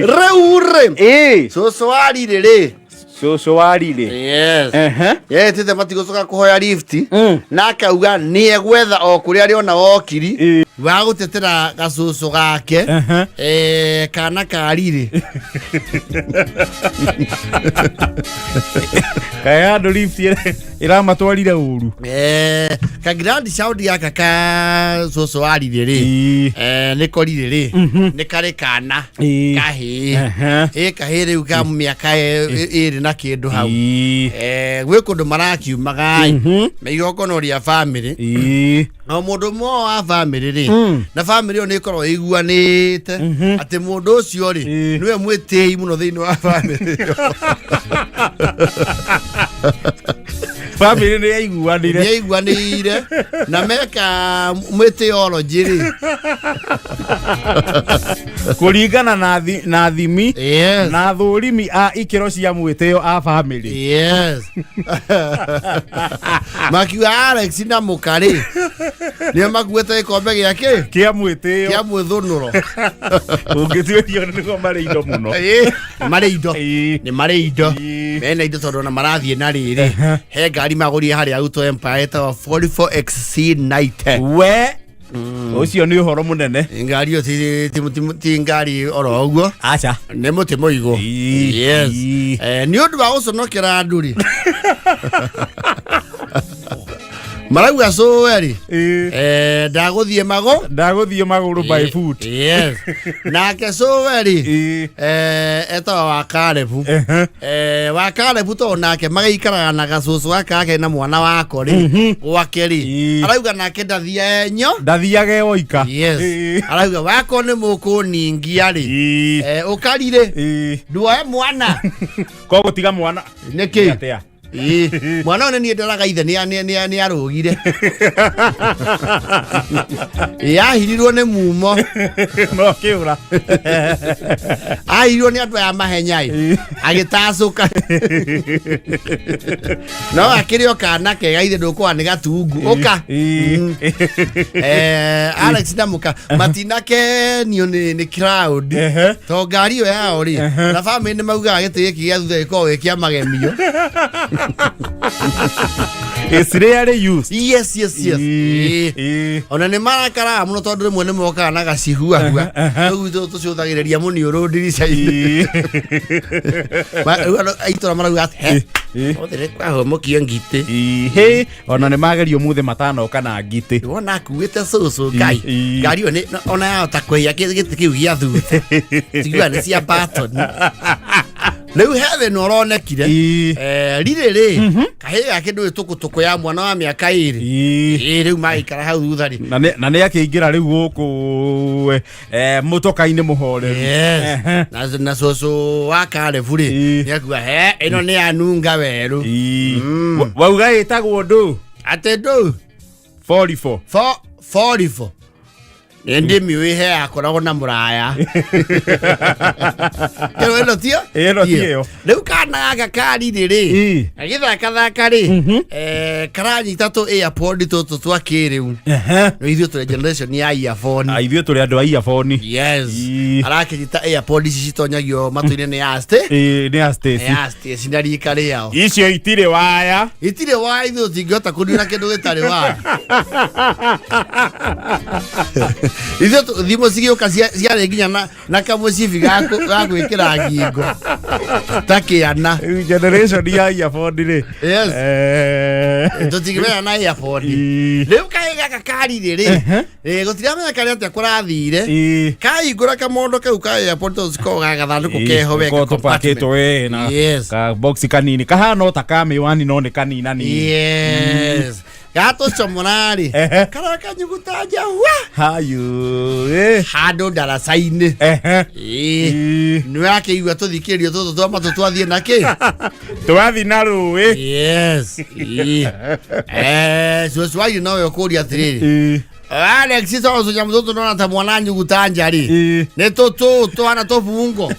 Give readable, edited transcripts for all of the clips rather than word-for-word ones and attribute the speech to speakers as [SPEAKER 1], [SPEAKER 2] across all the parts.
[SPEAKER 1] Reure.
[SPEAKER 2] Soso warire.
[SPEAKER 1] Soso warire.
[SPEAKER 2] Yes. Tete matigo soka kuhoya lift. Nakauga ni egwetha o kuria ari ona okiri. Wa gutetera gasoso gake. Kana karire.
[SPEAKER 1] Kaya ndo lift iramatwarire uru.
[SPEAKER 2] Ka grand shout ya kaka soso warire ri. Nikorire ri. Nikare kana. Kahi. Kahire uka miaka iri na kindu hau. Gwe kundu marakiumaga meigoko no ria family. No mundu mo wa family ri. Na family yo nikorwo iguanite ati mundu ucio ri niwe mwitei muno thiini wa family.
[SPEAKER 1] Family ni yaiguanire na meka meteorology ri kuringana na thimi na thurimi a ikiro cia mwiteo a family.
[SPEAKER 2] Yes. Makiwa Alex na mukari ni makuete ikombe giake
[SPEAKER 1] kia mwiteo
[SPEAKER 2] kia mwithunuro
[SPEAKER 1] ungituirio ni ko mari indo muno
[SPEAKER 2] mari indo ni mari indo mena indo tondu na marathie na riri he ngari magurie hari Auto Empire ta 44XC90
[SPEAKER 1] we ucio ni uhoro munene
[SPEAKER 2] ngari yo ti ngari oro uguo
[SPEAKER 1] acha
[SPEAKER 2] ne muti muigo. Yes. Ni undu wa uconokera nduri Marauga so eri. Ndaguthie maguru by foot. Yes. Nake so eri. Eta wa Karebu. Wa Karebu to nake magaikara na gacucu akake na mwana wako ri. Gwakeri. Arauga nake ndathia enyo.
[SPEAKER 1] Ndathiage oika.
[SPEAKER 2] Yes. Arauga wako ni mukuningia ri. Ukarire. Nduoe mwana.
[SPEAKER 1] Ko gutiga mwana.
[SPEAKER 2] Niki. Mwana one ni ndaraga ithe ni arugire. Hirirwo ni mumo
[SPEAKER 1] no kiura.
[SPEAKER 2] Hirirwo ni andu ya mahenyai agitacuka. No akirio kana kega ithe ndukwa ni gatungu uka. Alex Namuka matinake ni crowd to ngari yo yao ri na family ni mauga gitigi kia thutha iko kia magemio.
[SPEAKER 1] It's rarely used.
[SPEAKER 2] Yes. Ona ni marakara muno tondu rimwe ni moka na gacihua ugu tuciuthagiriria muni uru ndirica aitora marauga he othere kwa homokia ngite
[SPEAKER 1] ona ni magerio muthe matano kana ngite
[SPEAKER 2] wona kuite susu kai ngari one ona yahota kwia giti kiu gia thutha tigua ni cia baton. Leu heaven oronekire rirere kahiga kindu itukutuku ya mwana wa miaka iri riu maikara hau thuthari
[SPEAKER 1] na ne akingira riu guku mutoka-ini muhore
[SPEAKER 2] na soso wa Karebu ri niakua he ino ni anunga weru
[SPEAKER 1] wauga itagwo ndu
[SPEAKER 2] ate ndu 44 Ndi miwe he akoragwo na muraya. Kero eno tio?
[SPEAKER 1] Eno tio.
[SPEAKER 2] Riu kana gaka kari ri. Agithaka ri. Karani tatu airport tutu twa kiriu. No ithio tuli generation ya earphone.
[SPEAKER 1] Ithio tuli andu a earphone.
[SPEAKER 2] Yes. Arakita airport ici tonyagio matu-ini ni aste.
[SPEAKER 1] Ni aste.
[SPEAKER 2] Aste sinari kare yao.
[SPEAKER 1] Icio itire waya.
[SPEAKER 2] Itire waya ithio tingota kunira kindu gitari waya. Ithio thimo cigioka ciare nginya na kamucibi gagwikira ngingo takiana
[SPEAKER 1] generation ya earphone ri.
[SPEAKER 2] Yes. Tutigimena na earphone riu kaiga kakari ri gutiramenya kari atia kurathire kaigura kamondo kau ka earphone to ziko gagathanduku keho weka
[SPEAKER 1] compacto na ka box kanini kahano takamiwani no ni kanina ni.
[SPEAKER 2] Yes. Gato chomorari karaka nyugutaja
[SPEAKER 1] hayu
[SPEAKER 2] hado darasa-ini ni yake igwa tuthikirio tutu twa matu twathie naki
[SPEAKER 1] twathi na ruwi.
[SPEAKER 2] Yes. So why you know your code ya 3 Alex sasa so jamu tutu nona ta mwana nyugutanja ri ne tutu ana tofungo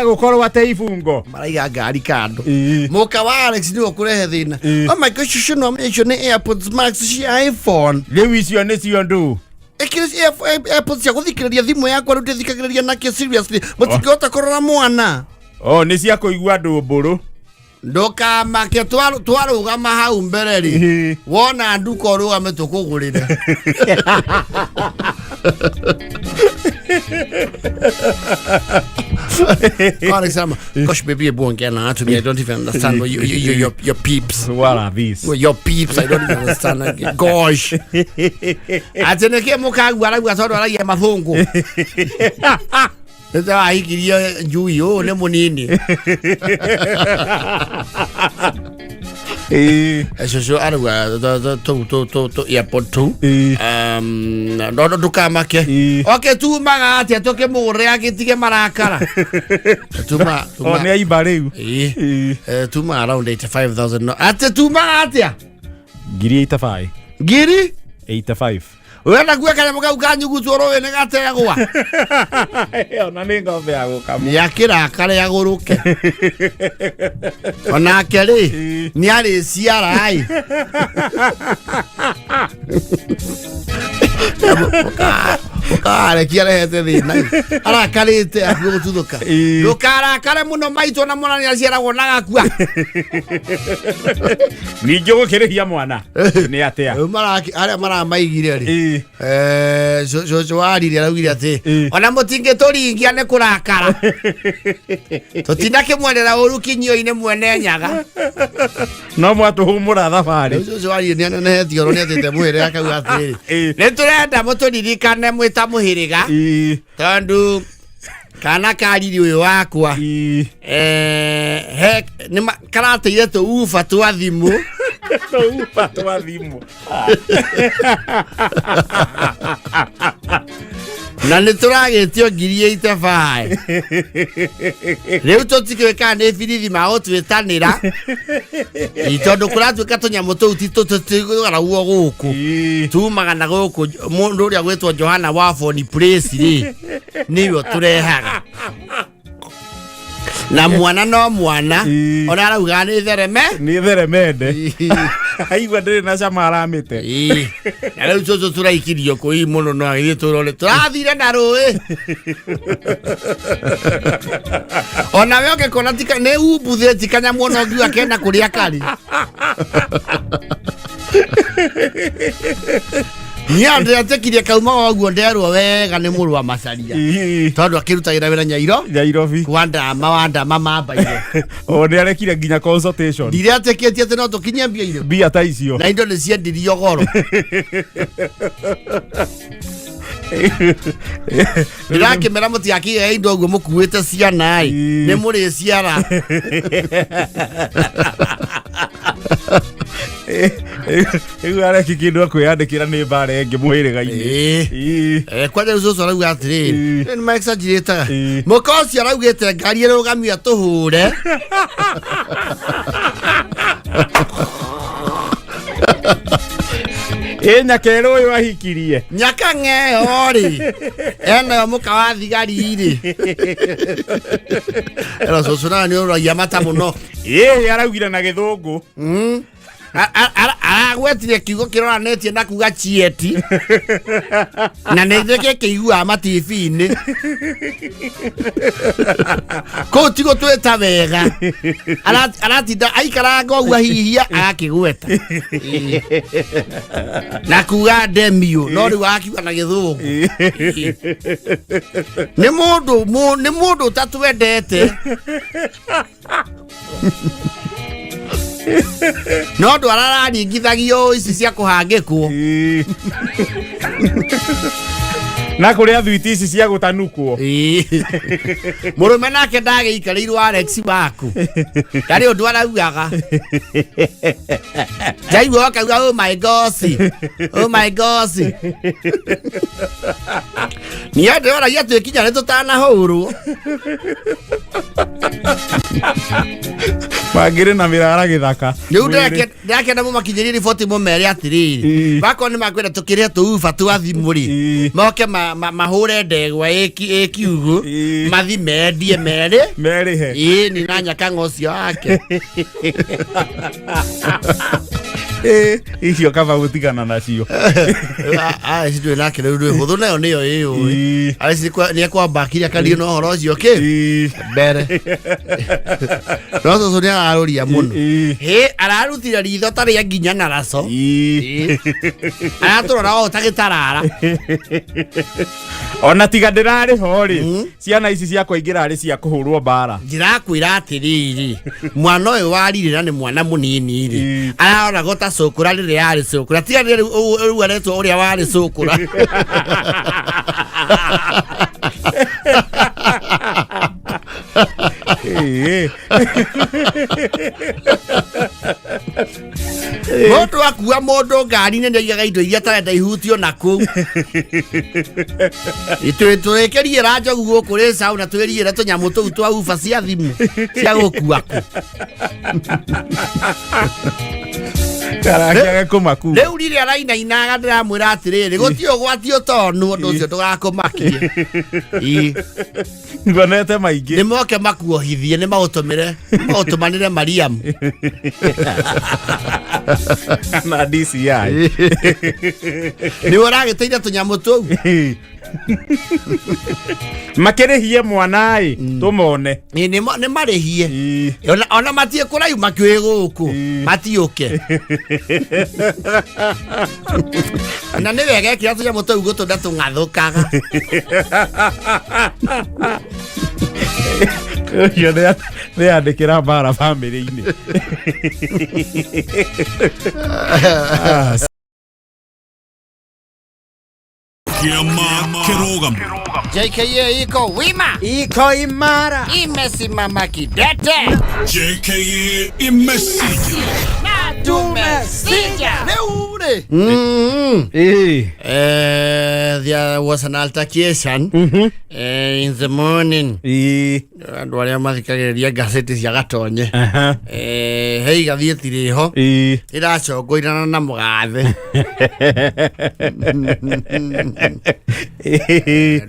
[SPEAKER 1] gukorwo ate ifungo
[SPEAKER 2] maraiga ngari kando muka wa Alex ni okurehe thina. Oh my gosh, you should know me airpods max ci iPhone
[SPEAKER 1] riu icio ni cio ndu
[SPEAKER 2] ekirisi airpods cia guthikiriria thimu yakwa ru ndithikagiriria nakio seriously mutingihota kurora mwana
[SPEAKER 1] ni cia kuigua ndumburu
[SPEAKER 2] ndukamake twarugama hau mbere ri wona nduko rugame tukugurire Alexander, gosh, baby, you're born again. To me, I don't even understand what your peeps.
[SPEAKER 1] What are these?
[SPEAKER 2] Well, your peeps, I don't even understand. Gosh. Ateneke mukagwara gwatora ya mathungu. Ndio aikiria juu yo ne munini. So arwa to airport to ndo dukamake okay tumaga atia toke mure agitige marakara tuma
[SPEAKER 1] ne aiba riu
[SPEAKER 2] tuma around 85,000 no atia tuma atia
[SPEAKER 1] giri 85
[SPEAKER 2] giri
[SPEAKER 1] 85
[SPEAKER 2] wena gwe kana muka ukanyugu toro we negategwa
[SPEAKER 1] ona ningo be agukama
[SPEAKER 2] yakira kare yaguruke ona keri ni ari ciara ai Kare kiara hete thina ara karite akugo tuthuka ndukara kare muno maito na mwana ni aciara gonaga kwa
[SPEAKER 1] ningi gukirihia mwana ni atia
[SPEAKER 2] maraki aria mara maigire ri so arire arugire ati ona mutinge turingia ne kurakara tutinake mwenera uru kinyo-ine mwene nyaga
[SPEAKER 1] no mwatuhumura thabari
[SPEAKER 2] so arire ni ne thioro ni atete mwire akauga ati ni turenda muturirikane mwita muhiriga tondu kana kariri uyu wakwa he ni karateire to ufa twa thimu na nä tå ragä tio ngiri 85 rä u tå tikä ka nä birithi magå twä tanä ra tondå kå ratuä ka tå nyamå tå u titåtigara guo gå kå tumaga na gå kå må ndå å rä a gwä two Johana Wafoni Place rä nä we tå rehaga na mwana no mwana ona arauga nä
[SPEAKER 1] theremende aigua ndä na cama aramite
[SPEAKER 2] na rä u tå tå raikirio kå i må no no agä tå rore tå rathire na rå ona we å kona tika nä umbuthä tikanyamå ona ngiuga kenda kå rä a kari ni andre atekirie kauma waguo nderwo wega nä må rå wa macaria tondå akä rutagä ra wä ra Nyairobi wanda mamambaire
[SPEAKER 1] o nä arekire nginya consultation
[SPEAKER 2] ndire atekä tie atä no tå kinyie
[SPEAKER 1] mbia ta icio
[SPEAKER 2] na indo nä ciendirio goro ndirakä mera må tiakä indo guo må kuä te ciana nä må rä ciara
[SPEAKER 1] Igu areki kindu akwä andä kä ra nä mbara ĩngĩ mũhĩrĩga-inĩ
[SPEAKER 2] kwanja rä cåcå arauga atä rä nä maexagirĩtaga må ka å cio araugä te ngari ä rå gamia tå hå re
[SPEAKER 1] nyakerå å yå ahikirie
[SPEAKER 2] nyaka ng'eo rĩ enayo må ka wa thigari rĩ ero cåcå nayo nä å ragia mata må no
[SPEAKER 1] araugire na gĩthũngũ
[SPEAKER 2] aragwetire kiugo kä roranetie na kuga chieti na nä ithä kä kä iguaga matibi-inä kå tigå twä ta wega aratinda aikaranga å guo hihia agakä gweta na kuga ndemiå no rä u agakiuga na gä thå ngå nä må ndå tatwendete no ndå arararingithagio ici cia kå hangä kwo
[SPEAKER 1] na kå rä a thwiti ici cia gå tanukwo
[SPEAKER 2] må rå me nake ndagä ikarä irwo Alex waku ndarä å ndå araugaga njaigua akauga oh my gosh niä ndä oragia twä kinya nä tå tanahå rwo
[SPEAKER 1] mangä rä na mä rara gä thaka
[SPEAKER 2] rä u ndärakenda må makinyä rie riboti må mere atä rä rä bakorwo nä makwenda tå kä rä a tå uba twa thimå rä moke mahå re ndegwa ä kiugå mathi mendie merä he nä na nyaka ng'ocio wake
[SPEAKER 1] icio kaba gutigana nacio
[SPEAKER 2] citu nake riu huthu nayo niyo ni kwamba kiria kandio no horo ucio mbere no cucu ni araruria muno ararutire ritho tari nginya na raco araturora o tagitarara
[SPEAKER 1] ona tiga ndirari ho ri ciana ici cia kuingira ri cia kuhurwo bara
[SPEAKER 2] ndirakwira atiriri mwana uyu waririra ni mwana munini ri arona gota cukura riri yari cukura tiga riu aretwo uria wari cukura Moto akua mondo ngari ne ndiaga indo iria tarenda ihutio naku itwekerie ranjo guku ri sauna twiriire tunyamu tuu twa ufa cia thimu cia gukuaku
[SPEAKER 1] Karakiage kumaku
[SPEAKER 2] riu riri arainainaga ndiramwira atiriri gutio gwatio tonu undu ucio ndugakumakie
[SPEAKER 1] ngonete maingi
[SPEAKER 2] nimoke makuohithie ni mautumire mautumanire Mariam
[SPEAKER 1] na DCI
[SPEAKER 2] ni uragiteithia tunyamu tuu
[SPEAKER 1] makirihie mwana tumone
[SPEAKER 2] ni marihie ona matie kuraiu makiwe guku matiuke na ni wega kia tunyamu tuu gutunda tungathukaga
[SPEAKER 1] yo ne andikira bara family-ini
[SPEAKER 2] JKA iko wima,
[SPEAKER 1] iko imara,
[SPEAKER 2] imesimama kidete.
[SPEAKER 3] JKA imesija
[SPEAKER 2] na tumesija leure. There was an altercation in the morning. Andu aria mathikagiriria gazeti cia gatonye hei gatheti riho iracongoirana na mugathe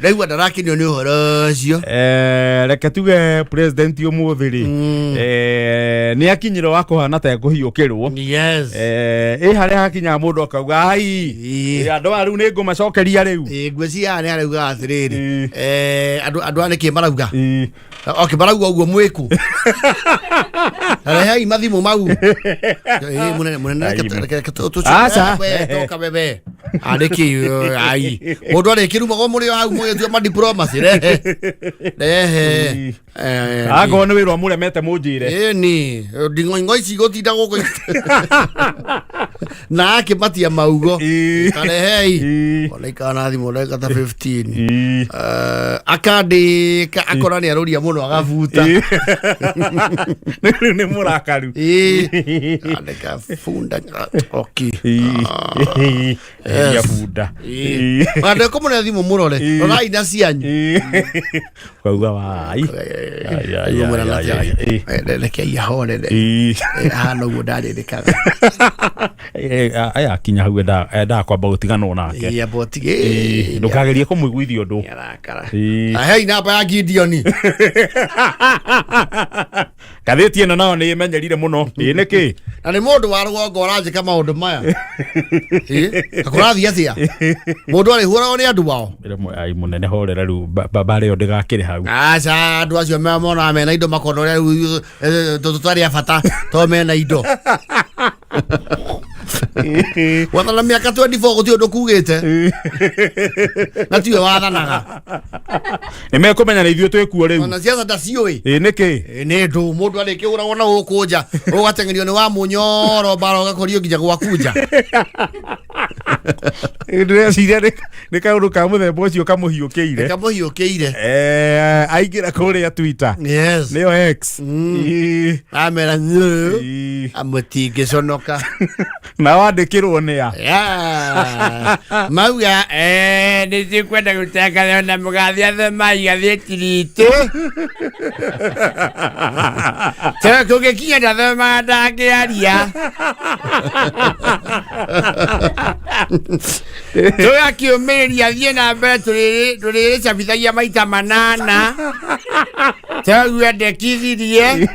[SPEAKER 2] rĩu ndarakinio nĩ ũhoro ũcio
[SPEAKER 1] reke tuge president umuthi ri nĩ akinyire wa kuhana ta ekuhiũkĩrwo haria hakinya mũndũ akauga ai andũ a rĩu nĩ ngũmacokeria rĩu
[SPEAKER 2] ngwĩciria nĩ arauga atĩrĩrĩ andũ a nĩkĩ marauga marauga ũguo mwĩku rehei mathimũ mau toka bebe ariki ai mundu arikirumagwo muri hau mugithio ma diplomacy rehe
[SPEAKER 1] ago nĩ wĩra mũremete mũnjire
[SPEAKER 2] ni ndingo ici gutinda guku na akimatia maugo karehei olaikana thimũ olaika ta 15 akandika akora nĩ aruria mũno agabuta
[SPEAKER 1] nĩ mũrakaru
[SPEAKER 2] andika funda oki
[SPEAKER 1] ya bunda
[SPEAKER 2] ande ko mune thimũ murore orai na cianyu
[SPEAKER 1] kauga wai
[SPEAKER 2] leke ya hore hano gudari dikaga
[SPEAKER 1] aya kinya hau enda kwamba gutigana nake
[SPEAKER 2] ya botige
[SPEAKER 1] ndukagerie kumwiguithia undu
[SPEAKER 2] hei namba ya Gideon
[SPEAKER 1] gatheti eno nao nĩ imenyerire mũno nĩkĩ
[SPEAKER 2] na nĩ mũndũ wa rũgongo ũranjĩka maũndũ maya akũrathi atia mũndũ arĩ hũragwo nĩ andũ wao
[SPEAKER 1] ai mũnene horera rĩu bare yo ndĩgakĩrĩ hau
[SPEAKER 2] aca andũ acio mona mena indo makona ũrĩa rĩu tũtarĩ a bata to mena indo wathana mĩaka 24 gũtirĩ ũndũ kugĩte na tiwe wathanaga
[SPEAKER 1] nĩmekũmenya na ithuĩ twĩkuo rĩu
[SPEAKER 2] ona ciaca ndaciũĩ
[SPEAKER 1] nĩkĩ
[SPEAKER 2] nĩ ndũ mũndũ arĩ kĩũragwo na gũkũ nja ũgateng'erio nĩ wa mũnyoro bara ũgakorio nginya gwaku nja
[SPEAKER 1] ndĩreciria nĩ kaũndũ ka mũthemba ũcio
[SPEAKER 2] kamũhiũkĩire
[SPEAKER 1] aingĩra kũrĩa Twitter nĩyo X
[SPEAKER 2] amera amũtingĩconoka
[SPEAKER 1] na wandĩkĩrwo nĩa
[SPEAKER 2] mauga nĩ cikwenda gũtangatha na mũgathi athemai gathĩti ritũ kũngĩkinya ndathemaga ndangĩaria Toya kiomeria viena mbele tulele sabithagia maita manana. Tawa ndekithirie.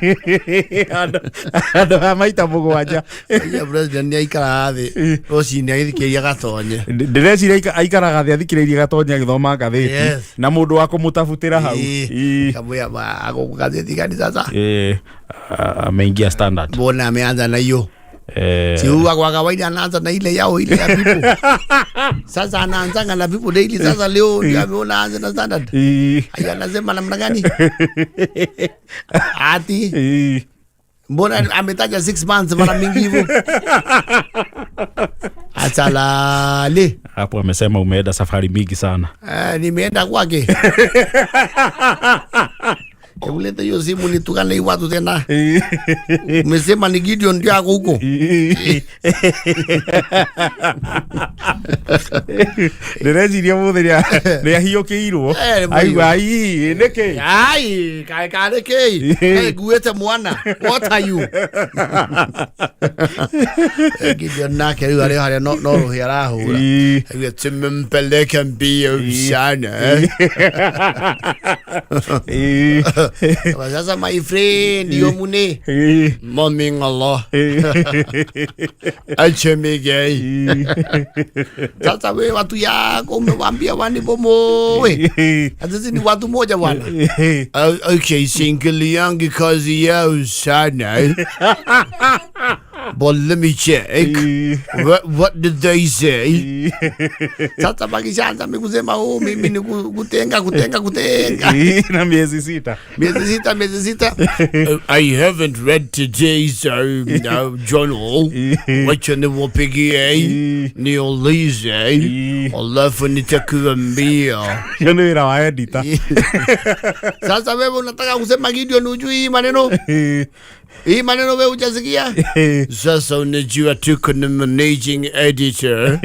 [SPEAKER 1] Ando maita mugwanja.
[SPEAKER 2] Ya president ni aikara thi. Rocini agithikiria gatonye.
[SPEAKER 1] Ndireciria aikaraga thi athikiririe gatonye agithoma ngathiti. Na mundu wa kumutafutira hau.
[SPEAKER 2] Kamuya agogatheti gani sasa?
[SPEAKER 1] Ameingia Standard.
[SPEAKER 2] Bona ameanza na hiyo. Si huwa kwa kawaida anaanza na ile yao ile ya People. Sasa anaanza na People Daily. Sasa leo ndio ameona anza na Standard. Aya anasema namna gani? Ati mbona ametaja 6 months mara mingi hivyo? Atalale.
[SPEAKER 1] Hapo amesema umeenda safari mingi sana.
[SPEAKER 2] Nimeenda kwake. Uleta hiyo simu nitukane watu tena. Umesema ni Gideon ndio ako huko.
[SPEAKER 1] Ndireciria mutheria ria hiukiirwo. Aigua niki.
[SPEAKER 2] Ai kareke. Guete mwana. What are you? Gideon nake riu ari no ruhi arahura. Aigua tumempeleka mbio sana. Sasa my friend yomune moming Allah achemege sasa wewe watu yako umewambia wani bomo sasa ni watu moja bwana. Okay, single yangu kazi yao sana. But let me check. What did they say? Sasa bakishaanza mikusema mimi ni kutenga.
[SPEAKER 1] Na miezi sita.
[SPEAKER 2] I haven't read today's journal. Wacha niwapigie niulize alafu nitakuambia.
[SPEAKER 1] Yono ira wa editor.
[SPEAKER 2] Sasa wewe unataka kusema Gideon hujui hii maneno? Hii maneno wewe hujasikia? Sasa unajua tuko na managing editor.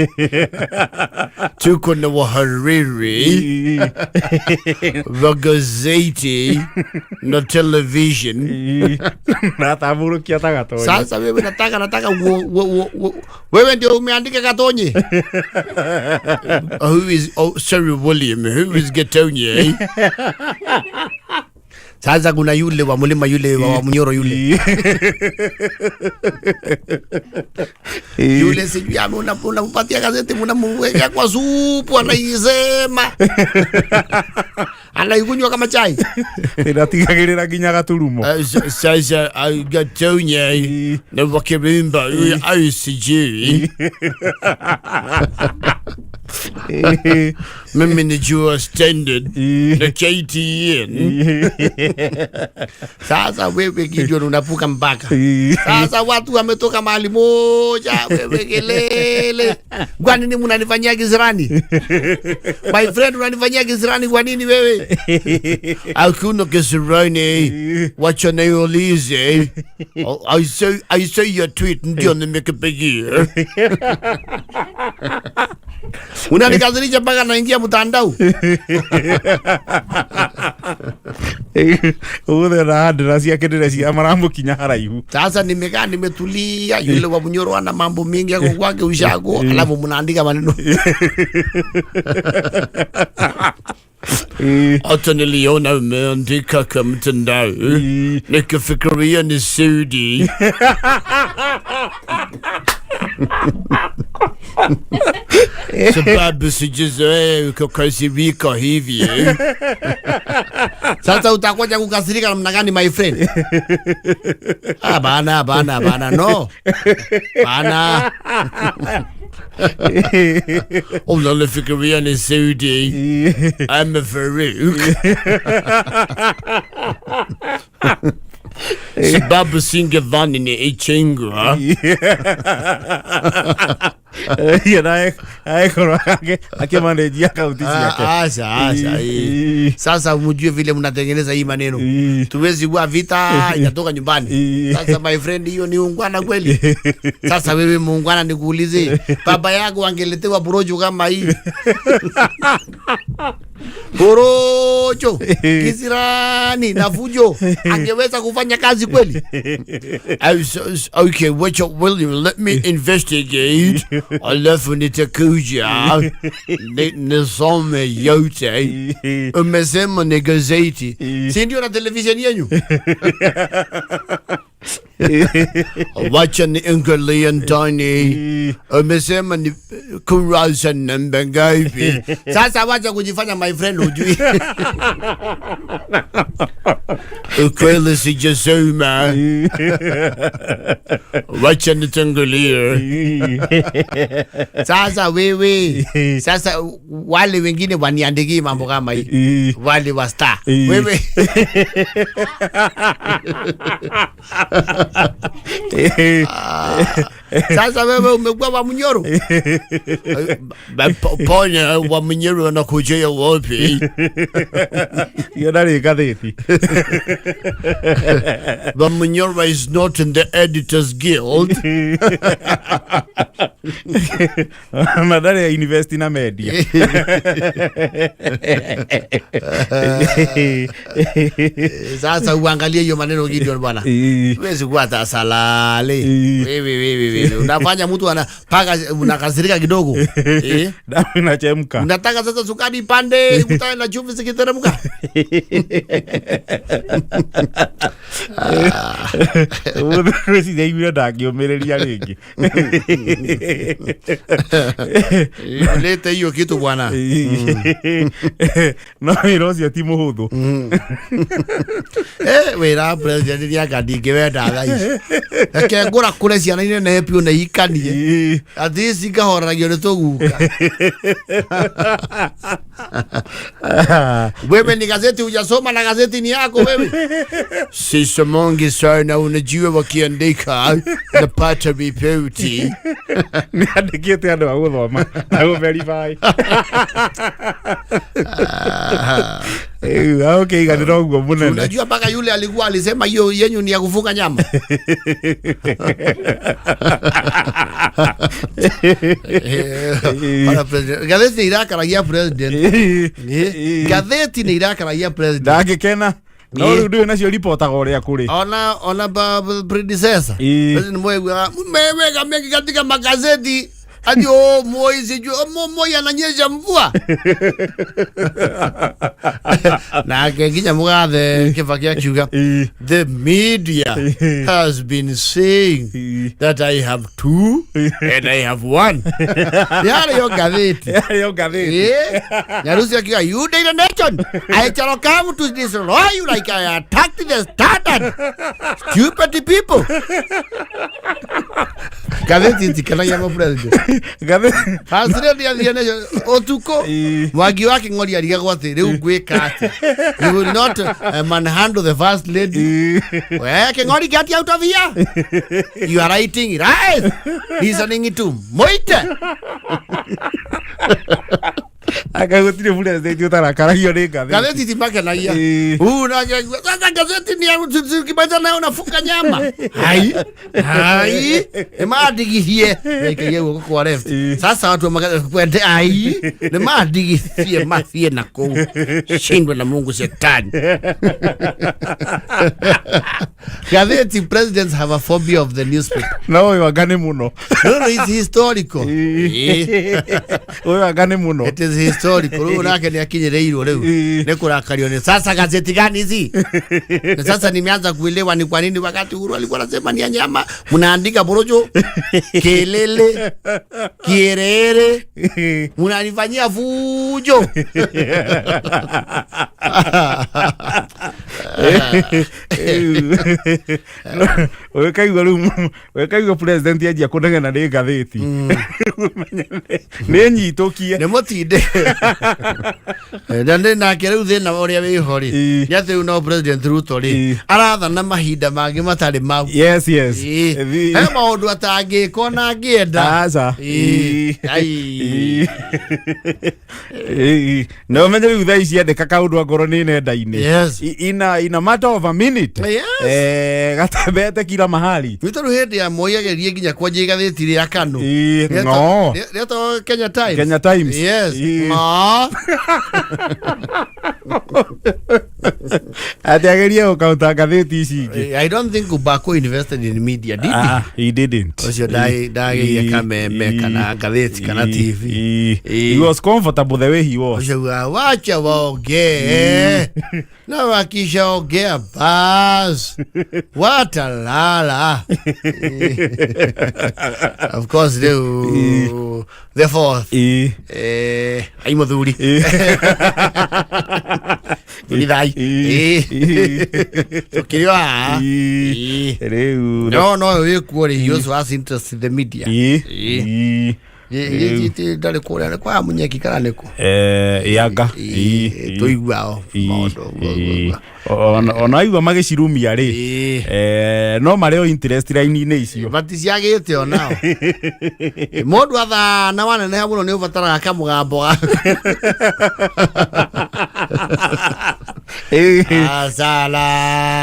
[SPEAKER 2] Tuko na wahariri wa gazeti na television.
[SPEAKER 1] Natamurukia Gatonye.
[SPEAKER 2] Sasa wewe nataka wewe ndio umeandika Gatonye. Who is sorry William, who is Gatonye? Sasa kuna yule wa Mulima yule wa Munyoro yule. Yule sijui unampatia gazeti mnamweka kwa supu anaisema. Anaikunywa kama chai.
[SPEAKER 1] Inatigagirira ginya gaturumo.
[SPEAKER 2] Sasa Gatonye na wakibimba sijui. Mimi najua Standard na KTN. Sasa wewe Gideon unapuka mpaka. Sasa watu wametoka mahali moja wewe kelele. Kwa nini mnanifanyia kisirani? My friend unanifanyia kisirani kwa nini wewe? Hakuna kisirani. Wacha niulize. I saw your tweet ndio nimekupigia. Unanikasirisha mpaka naingia mtandao.
[SPEAKER 1] Uwe na ndiracia kindirecia maramukinya haraihu.
[SPEAKER 2] Sasa nimekaa nimetulia yule wa Munyoro ana mambo mengi yako kwake ushago alafu mnaandika maneno. Hata niliona umeandika kwa mtandao nikafikiria ni Saudi. Sababu sijazoea kukasirika hivi. Sasa utakuja kukasirika namna gani my friend? Bana no. Bana. Unalifikiria ni Saudi. I'm a Farouk. Sababu singedhani ni Ichinga.
[SPEAKER 1] Yana akimanagia kaunti yake.
[SPEAKER 2] Sasa mjue vile mnatengeneza hii maneno. Tuwezi kuwa vita inatoka nyumbani. Sasa my friend hiyo ni ungwana kweli. Sasa wewe muungwana nikuulize, baba yako angeletewa porojo kama hii. Porojo fujo kisirani na fujo angeweza kufanya kazi kweli? Okay, William, let me investigate. Alafu nitakuja nisome yote. Umesema ni gazeti, si ndio na televisheni yenu? Wacha niangalie ndani. Umesema ni kurasa namba ngapi? Sasa wacha kujifanya my friend hujui. Ukweli sijasoma. Wacha nitangalie. Sasa wewe, sasa wale wengine waniandikie mambo kama hii. Wale wa star. Wewe sasa wewe umekuwa wa Munyoro. Ponya wa Munyoro anakujia wapi?
[SPEAKER 1] Yonari gazeti.
[SPEAKER 2] The Munyoro is not in the Editors Guild.
[SPEAKER 1] Madari ya university na media.
[SPEAKER 2] Sasa uangalie hiyo maneno Gideon bwana. Wewe kuata salale. Wewe unafanya mtu anapaka unakasirika kidogo.
[SPEAKER 1] Damu inachemka.
[SPEAKER 2] Unataka sasa sukari pande ukutane na chumvi zikiteremka.
[SPEAKER 1] Wewe si dai mira dagio mereria ringi.
[SPEAKER 2] Leta hiyo kitu bwana.
[SPEAKER 1] No irosia ti muhuthu.
[SPEAKER 2] Wera president ya gadike wenda thai. Akengura kure ciana ine na happy na ikanie. Athisi kahoragio ni tuguka. Wewe ni gazeti hujasoma na gazeti ni yako wewe. Sisi mongi sana unajua wakiandika napata ripoti.
[SPEAKER 1] Niandikite andu wa guthoma na verify. Okay, ganiro guo munene.
[SPEAKER 2] Unajua paka yule alikuwa alisema hiyo yenyu ni ya kufunga nyama. Gazeti ni irakaragia president. Gazeti ni irakaragia president.
[SPEAKER 1] Ndagikena. No ndio nacio reporta gore kuri.
[SPEAKER 2] Ona predecessor. President Moi kameki katika magazeti. Hadi Moi sijui Moi ananyesha mvua. Na kenginya mugathe kifakia kiuga the media has been saying that I have two and I have one. Yale yo gazeti. Nyarusi akiwa you the nation. I shall come to destroy you like I attacked the Standard. Stupid people. Gazeti tikana ya president. Hasire dia otuko wagi wake ngori aliga gwate riu gwika ati you will not manhandle the first lady. Weke ngori get out of here. You are writing right, listening to Moite.
[SPEAKER 1] Akagutire president utarakaragia ni
[SPEAKER 2] gazeti timbake na ia sasa gazeti ni kibaza nayo nafunga nyama hai emadigithie yeye kwa left sasa watu kwende ni madigithie mafie na ko shindwe na Mungu shetani. Gazeti presidents have a phobia of the newspaper.
[SPEAKER 1] No wagane muno.
[SPEAKER 2] No, it's historical.
[SPEAKER 1] Wagane muno.
[SPEAKER 2] It is historical. Unake ni akinyereirwo riu ni kurakario ni sasa gazeti gani hizi? Na sasa nimeanza kuelewa ni kwa nini wakati Uhuru alikuwa anasema ni nyama mnaandika borojo kelele kierere mnanifanyia fujo.
[SPEAKER 1] Wekaigwa president yaji kundangana na gazeti ni nyitokie
[SPEAKER 2] ne motinde ndande na kere uthina uria wi hori nyate uno president Ruto ri aratha na mahinda mangi matari mau.
[SPEAKER 1] Yes
[SPEAKER 2] he maundu atangi kona ngienda
[SPEAKER 1] aza no menye utha ici andika kaundu ngoro ni nenda-ini in a matter of a minute. Gatembete kila mahali.
[SPEAKER 2] Witaru hindi ya Moi agerie nginya kwanja igathĩti ya Kanu.
[SPEAKER 1] No.
[SPEAKER 2] Rĩetwo Kenya Times.
[SPEAKER 1] Kenya Times.
[SPEAKER 2] Yes. No.
[SPEAKER 1] Atiagerie ukauta gathĩti ici.
[SPEAKER 2] I don't think Ubako invested in media, did he?
[SPEAKER 1] He didn't.
[SPEAKER 2] Ocio ndageire kameme kana gathĩti kana TV.
[SPEAKER 1] He was comfortable the way he was.
[SPEAKER 2] Ocio wacha waongee. Na wakishaongea bas. Watalala. Of course, the fourth. Ai muthuri. Ulidai. Tukiriwa. No, we kuori. He also has interest in the media. Ndale kuria kwa munyeki kana neko.
[SPEAKER 1] Yaga.
[SPEAKER 2] Tuigwao.
[SPEAKER 1] Ona igwa magicirumia ri. No mareo interest line-ini icio.
[SPEAKER 2] Baticiagite onao. Mundu atha na wanene hamuno ni ubataraga kamugambo. Asalale.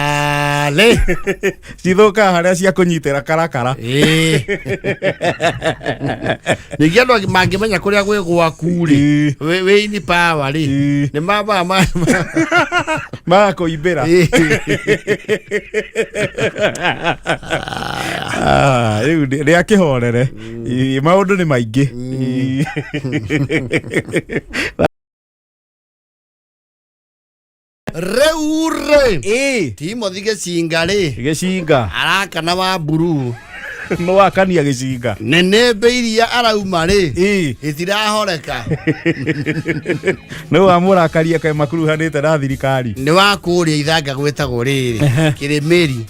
[SPEAKER 1] Cithuka haria cia kunyitira karakara.
[SPEAKER 2] Nigi andu mangimenya kuria gwi gwaku ri. We ni power ri. Ni maba
[SPEAKER 1] koibera. Ria kihorere. Maundu ni maingi.
[SPEAKER 2] Reure. Timothy Gicinga arakana wa buru.
[SPEAKER 1] No akania Gicinga.
[SPEAKER 2] Nene beiria arauma ri. Itirahoreka.
[SPEAKER 1] No amurakaria kai makuruhanite na thirikari.
[SPEAKER 2] Ni wa kuria ithanga gwetagwo riri.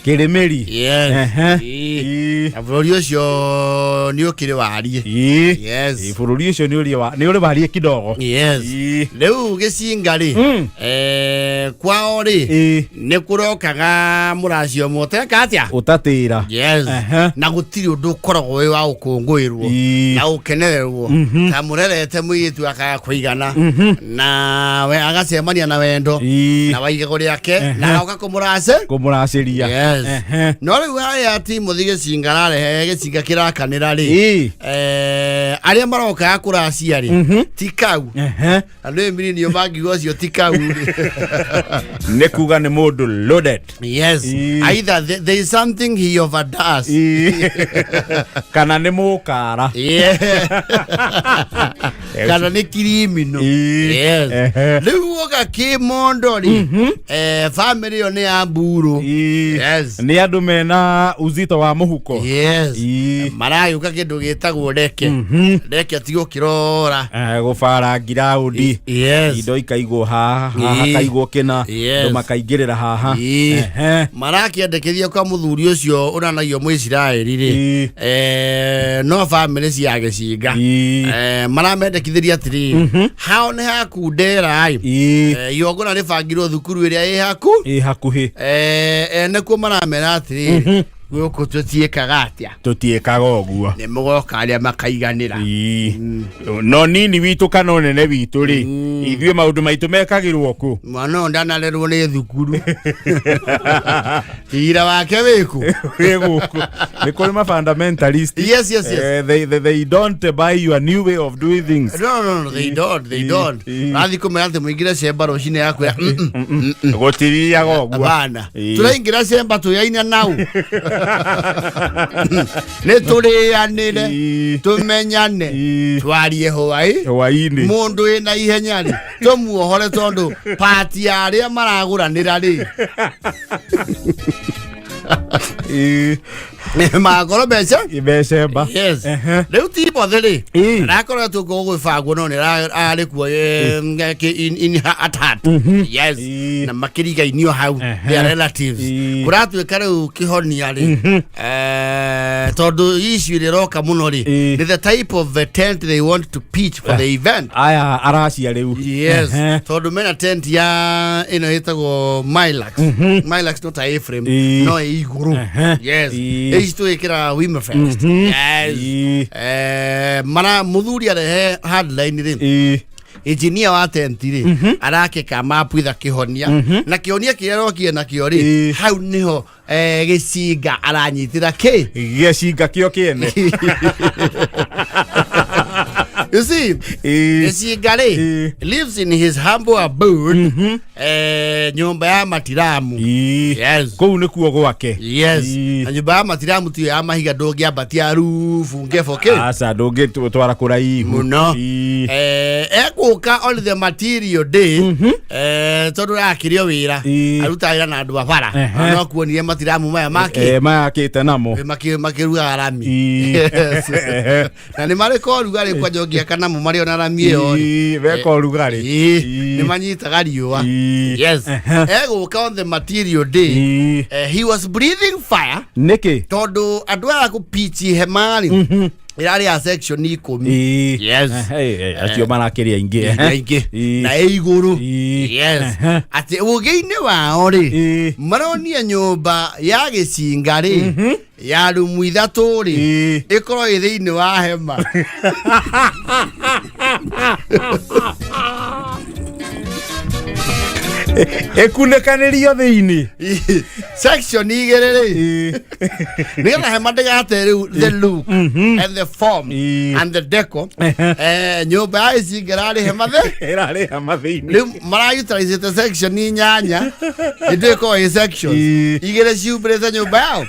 [SPEAKER 2] Kirimeri. Yes. Bururi ucio ni ukiri warie. Yes.
[SPEAKER 1] Bururi ucio ni uri warie kidogo.
[SPEAKER 2] Yes. Riu Gicinga ri. Kwao ri. Ni kurokaga muracio moteka atia.
[SPEAKER 1] Utatira.
[SPEAKER 2] Yes. Na gutiri undu koragwo wi wa ukungwirwo na ukenererwo ta murerete muitu akaya kuigana na we agacemania na wendo na waigego riake na oka
[SPEAKER 1] kumuraciria.
[SPEAKER 2] Yes. No riu aya Timothy Gicinga rarehe Gicinga kirakanira ri aria maroka kuracia ri tikau andu milini omangigo cio tikau
[SPEAKER 1] ne kuga ni mundu loaded.
[SPEAKER 2] Yes. Either there is something he overdoes.
[SPEAKER 1] Kana ni mukara.
[SPEAKER 2] Kana ni kirimino. Yes. Riu oga kimondo ri. Family yo ni amburu. Yes.
[SPEAKER 1] Ni andu mena uzito wa muhuko.
[SPEAKER 2] Yes. Marayuka kindu gitagwo reke. Reke atigo kirora.
[SPEAKER 1] Gufara ngiraudi.
[SPEAKER 2] Yes.
[SPEAKER 1] Indo ikaigwo haha kaigwo kina. Ndo makaingirira haha.
[SPEAKER 2] Marakiendekithia kwa muthuri ucio unanagio Muisiraeli ri. No family cia Gicinga. Maramendekithiria atiri. Hao ni hakundera ai. Yogona ribangirwo thukuru iria hakuhi. Nekuo maramera atiri. Guko tutiekaga atia.
[SPEAKER 1] Tutiekaga oguo.
[SPEAKER 2] Ni mugoka aria makaiganira.
[SPEAKER 1] No nini witu kana nene witu ri. Ithue maundu maitu mekagirwo ku.
[SPEAKER 2] Mwana ndanarerwo ni thukuru. Ira wake wiku.
[SPEAKER 1] Wiguku. Ni kuri ma fundamentalist.
[SPEAKER 2] Yes.
[SPEAKER 1] They don't buy your new way of doing things.
[SPEAKER 2] No, they don't. Rathi kumerate muingira semba roshine yako ya.
[SPEAKER 1] Gotiria goguo.
[SPEAKER 2] Bana. Turaingira semba tuyaina nau. Ne turianire tumenyane twarie hwaini mundu ina ihenyari tumuohore tondu party aria maraguranira ri magoro
[SPEAKER 1] becemba.
[SPEAKER 2] Yes. Riu Timothy ri rakora tukugwibagwo no ni ari kuo in atat. Yes. Na makirigainio hau their relatives kuratuika riu kihonia ri tondu issue riroka muno ri the type of the tent they want to pitch for the event.
[SPEAKER 1] Aya aracia riu.
[SPEAKER 2] Yes. Tondu mena tent ya ino hitagwo Milax not a frame no iguru. Yes. Isto ikira Wimmerfest. Yes. Mana muthuri arehe headline ri engineer wa tentire arake ka map itha kihonia na kihonia kirero kiena kiori hau niho gicinga aranyitira ki
[SPEAKER 1] gicinga kio kiene.
[SPEAKER 2] You see, Gicinga lives in his humble abode, nyumba ya matiramu.
[SPEAKER 1] Yes. Kou ni kuo gwake.
[SPEAKER 2] Yes. Na nyumba ya matiramu tu ya mahiga ndongia batia roof ngefoke.
[SPEAKER 1] Asa ndongi twara kuraihu.
[SPEAKER 2] Muno. Ekuka on the material day, tondu akirio wira. Aruta wira na andu abara. No kuonire matiramu maya make.
[SPEAKER 1] Makite namo.
[SPEAKER 2] Makiruga arami. Na ni mari ko rugari kwa jogia kana mu mari ona rami yo.
[SPEAKER 1] Veko rugari.
[SPEAKER 2] Ni manyitaga riua. Yes. Ekuka on the material day. He was breathing fire.
[SPEAKER 1] Niki.
[SPEAKER 2] Tondu andu aya ku pichi hemari. Irari ya section ni 10. Yes.
[SPEAKER 1] Atio marakiria ingi.
[SPEAKER 2] Na iguru. Yes. Ati ugeine wao ri. Maronia nyumba ya Gicinga ri. Ya rumu ithatu ri. Ikoro ithiini wa hema.
[SPEAKER 1] Ekunekanirio thiini
[SPEAKER 2] section igere nigetha hema ndigate the look and the form and the deco nyumba ya Gicinga ri hema
[SPEAKER 1] irari hema thiini
[SPEAKER 2] riu marayutilize the section inyanya ndiko i section igere ciumbirite nyumba yao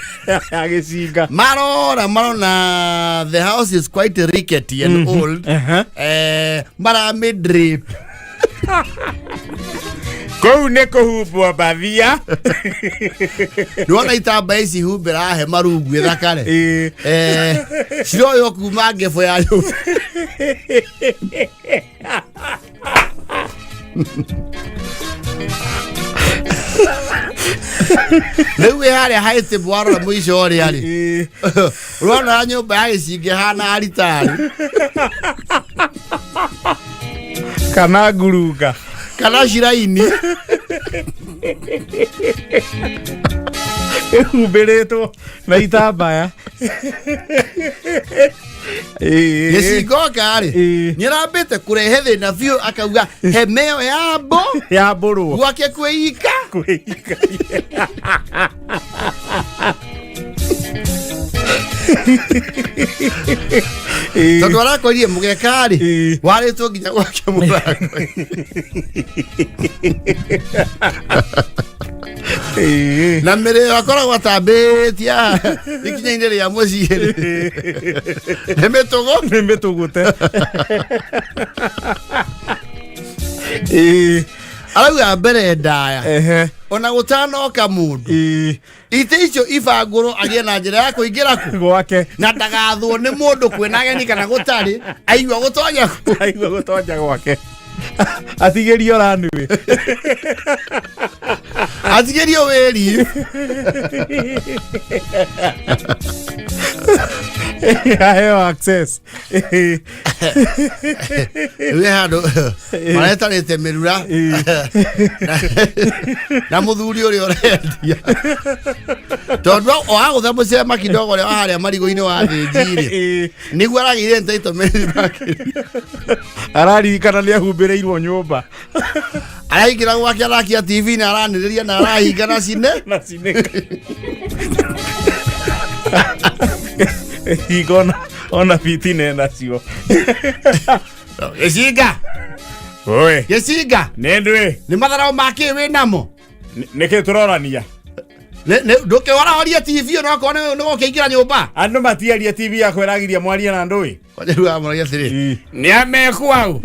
[SPEAKER 1] ya Gicinga
[SPEAKER 2] marona the house is quite rickety and old mara mid drip
[SPEAKER 1] kou ne kuhumbwo bathia
[SPEAKER 2] Nuona itamba ici humbira he marungu ithakare ciroyo kuma ngefo ya yo Lewe hare haite bwaro mwisho ori ali Rona nyumba ya Gicinga hana aritari
[SPEAKER 1] kana guruga
[SPEAKER 2] kana shiraini
[SPEAKER 1] humbiritwo na itambaya
[SPEAKER 2] Gicinga kari nirambite kurehe thina biu akauga hemeo
[SPEAKER 1] ya mburu
[SPEAKER 2] gwake kwika Tondu arakorie mugekari waritwo nginya gwake murango na mere akora gwatambitia ikinyaine ria muciiri
[SPEAKER 1] nemetugute
[SPEAKER 2] arauga mbere ndaya ona gutanoka mundu ite icio ibanguro agie na njira ya kuingira ku
[SPEAKER 1] gwake
[SPEAKER 2] na ndagathwo ni mundu kwina ageni kana gutari aigua
[SPEAKER 1] gutonya gwake atigerio ranui
[SPEAKER 2] atigerio weri
[SPEAKER 1] aheo access
[SPEAKER 2] we hado mareta rete merura na muthuri uri orendia tondu o hago tha mucema kidogo le haria marigo-ini wa thinjiri niguo aragire ntaito meri baki
[SPEAKER 1] araririkana ni ahumbireirwo nyumba
[SPEAKER 2] araingira gwake arakia TV na araniriria na arahinga na cine
[SPEAKER 1] igona ona fitine nacio
[SPEAKER 2] Gicinga
[SPEAKER 1] oe
[SPEAKER 2] Gicinga
[SPEAKER 1] nendwe
[SPEAKER 2] ni matharau make we namo
[SPEAKER 1] nike turorania
[SPEAKER 2] nduke warahoria TV no kone no kiingira nyumba
[SPEAKER 1] andu matiaria TV ya kweragiria mwaria na ndui
[SPEAKER 2] kwajeru amoria thiri ni ameku au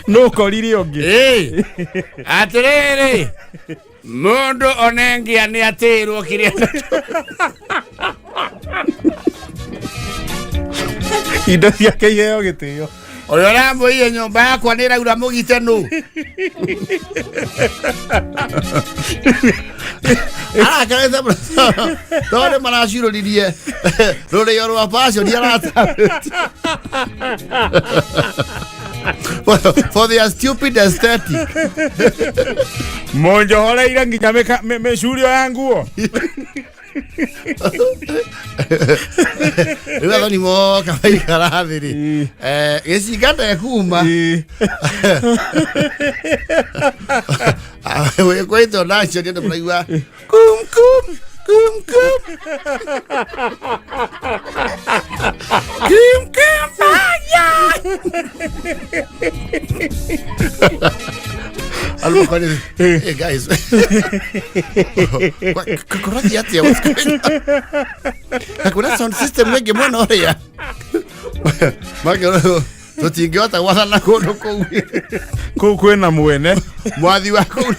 [SPEAKER 1] no koriri ongi
[SPEAKER 2] atiriri mundu onengia ni atirwo kiria
[SPEAKER 1] indo ciake iheo gitio
[SPEAKER 2] oyo ramũire nyumba yakwa nĩ ĩraura mũgite nũ arakarĩte tondũ maracirũririe rũrĩo rwa passion for their stupid aesthetic
[SPEAKER 1] monjohoreire nginya mĩcurio ya nguo
[SPEAKER 2] Wewe ni moka mai karaviri. Esi kata ya kuma. Wewe kwa ito nacho ndio tunaiwa. Kum. Algo con el, hey guys. Kurati yati ya what's going on? Hakuna sound system wege mwana ore ya. Magero tutingiota wadana kono
[SPEAKER 1] ko kwena mwene
[SPEAKER 2] mwathi wako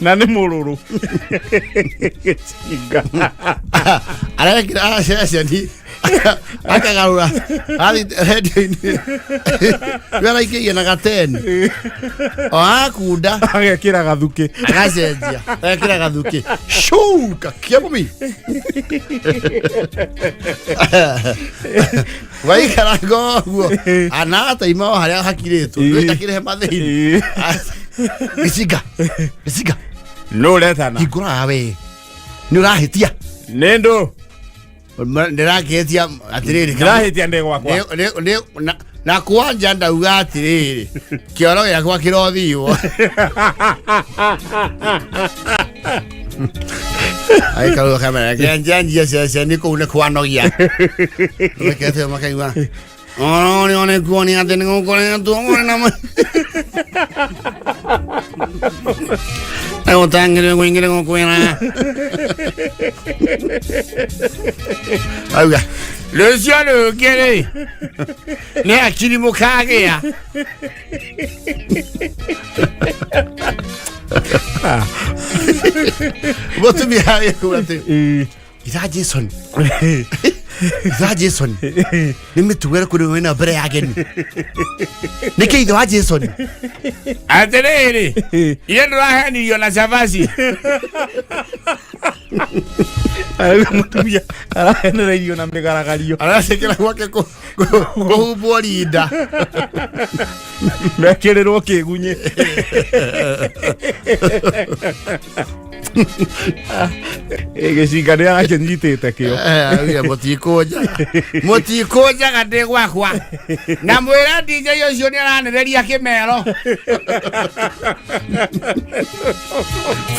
[SPEAKER 1] na ni mururu
[SPEAKER 2] singa ara kira sasa ni akagarura ali radio wala iki yana gaten akunda
[SPEAKER 1] agekira gathuki
[SPEAKER 2] agacenjia agekira gathuki shuka kiamumi vai karago anata imao haria hakiretu ndakire mathini isiga
[SPEAKER 1] no letana
[SPEAKER 2] igura we ni urahitia
[SPEAKER 1] nendo
[SPEAKER 2] ndiragetia atiriri
[SPEAKER 1] ndirahitia ndego wakwa
[SPEAKER 2] na kwanja ndauga atiriri kioro yakwa kirothiwo ai kalu kamera kenjanjia sasa niko une kwanogia mekete makaiwa one kuoni ate ngokore tu one na ai otangere ngingere ngokwena auga le cielo quiere ne akili mukage ya Botu biaya kurate. Ida Jason. Nimetuwera kuri wena bare again. Nike ida Jason. Atere. Yendo rahani yo na savasi.
[SPEAKER 1] Mutumia arahena radio na mbegara galio.
[SPEAKER 2] Arasekera kwake ko bolida.
[SPEAKER 1] Mekerero kegunye. Egesigaria achenjitete kio.
[SPEAKER 2] Motikoja gade gwakwa. Na mwera DJ yocio ni aranereria kimero.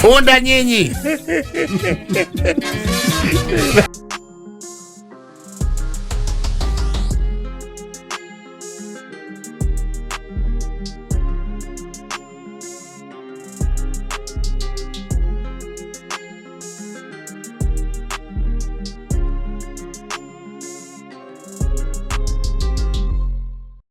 [SPEAKER 2] Funda nyinyi.